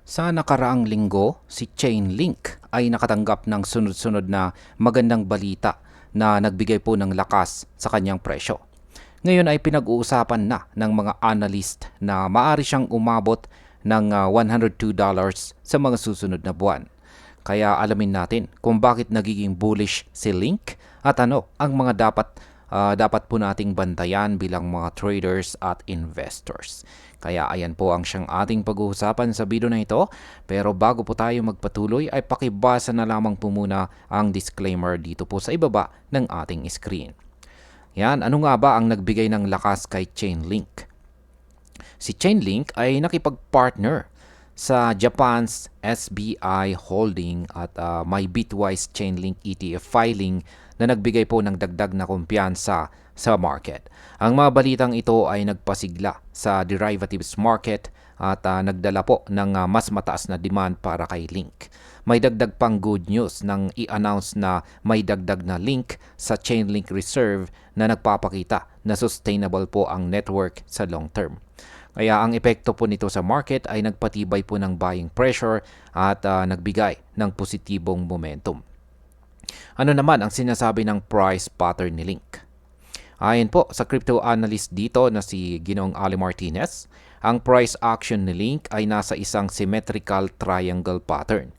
Sa nakaraang linggo, si Chainlink ay nakatanggap ng sunod-sunod na magandang balita na nagbigay po ng lakas sa kanyang presyo. Ngayon ay pinag-uusapan na ng mga analyst na maaari siyang umabot ng $102 sa mga susunod na buwan. Kaya alamin natin kung bakit nagiging bullish si Link at ano ang mga dapat po nating bantayan bilang mga traders at investors. Kaya ayan po ang siyang ating pag-uusapan sa video na ito. Pero bago po tayo magpatuloy ay pakibasa na lamang po muna ang disclaimer dito po sa ibaba ng ating screen. Yan, ano nga ba ang nagbigay ng lakas kay Chainlink? Si Chainlink ay nakipag-partner sa Japan's SBI Holding at may Bitwise Chainlink ETF filing na nagbigay po ng dagdag na kumpiyansa sa market. Ang mga balitang ito ay nagpasigla sa derivatives market at nagdala po ng mas mataas na demand para kay Link. May dagdag pang good news nang i-announce na may dagdag na link sa Chainlink Reserve na nagpapakita na sustainable po ang network sa long term. Kaya ang epekto po nito sa market ay nagpatibay po ng buying pressure at nagbigay ng positibong momentum. Ano naman ang sinasabi ng price pattern ni Link? Ayon po sa crypto analyst dito na si Ginoong Ali Martinez, ang price action ni Link ay nasa isang symmetrical triangle pattern.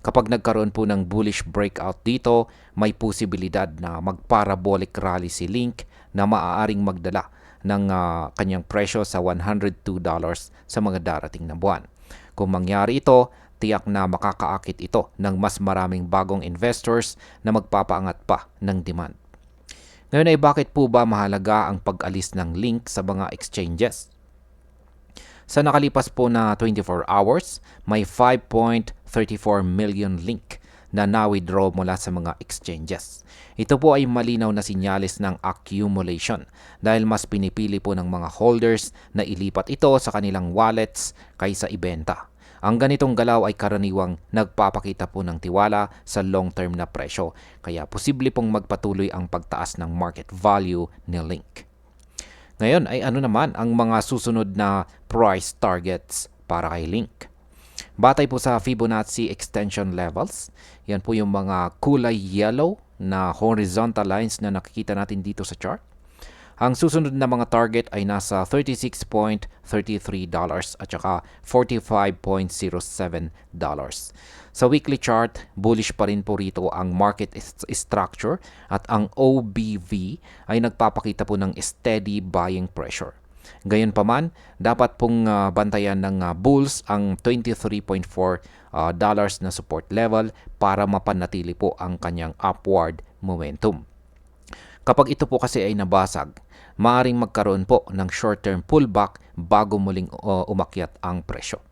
Kapag nagkaroon po ng bullish breakout dito, may posibilidad na mag-parabolic rally si Link na maaaring magdala ng kanyang presyo sa $102 sa mga darating na buwan. Kung mangyari ito, tiyak na makakaakit ito ng mas maraming bagong investors na magpapaangat pa ng demand. Ngayon ay bakit po ba mahalaga ang pag-alis ng Link sa mga exchanges? Sa nakalipas po na 24 hours, may 5.34 million Link na na-withdraw mula sa mga exchanges. Ito po ay malinaw na sinyalis ng accumulation dahil mas pinipili po ng mga holders na ilipat ito sa kanilang wallets kaysa ibenta. Ang ganitong galaw ay karaniwang nagpapakita po ng tiwala sa long-term na presyo, kaya posible pong magpatuloy ang pagtaas ng market value ni Link. Ngayon ay ano naman ang mga susunod na price targets para kay Link? Batay po sa Fibonacci extension levels, yan po yung mga kulay yellow na horizontal lines na nakikita natin dito sa chart. Ang susunod na mga target ay nasa $36.33 at saka $45.07. Sa weekly chart, bullish pa rin po rito ang market structure at ang OBV ay nagpapakita po ng steady buying pressure. Gayunpaman, dapat pong bantayan ng bulls ang $23.4 na support level para mapanatili po ang kanyang upward momentum. Kapag ito po kasi ay nabasag, maaaring magkaroon po ng short-term pullback bago muling umakyat ang presyo.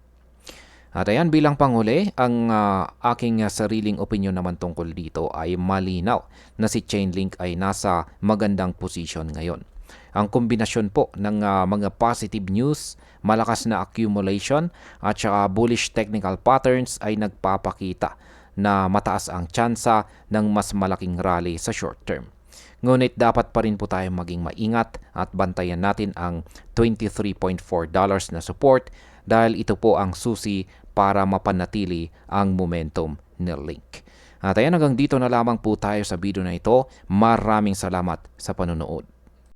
At ayan, bilang panghuli, ang aking sariling opinion naman tungkol dito ay malinaw na si Chainlink ay nasa magandang posisyon ngayon. Ang kombinasyon po ng mga positive news, malakas na accumulation at saka bullish technical patterns ay nagpapakita na mataas ang tsansa ng mas malaking rally sa short term. Ngunit dapat pa rin po tayong maging maingat at bantayan natin ang $23.4 na support dahil ito po ang susi para mapanatili ang momentum ni Link. At ayan, hanggang dito na lamang po tayo sa video na ito. Maraming salamat sa panonood.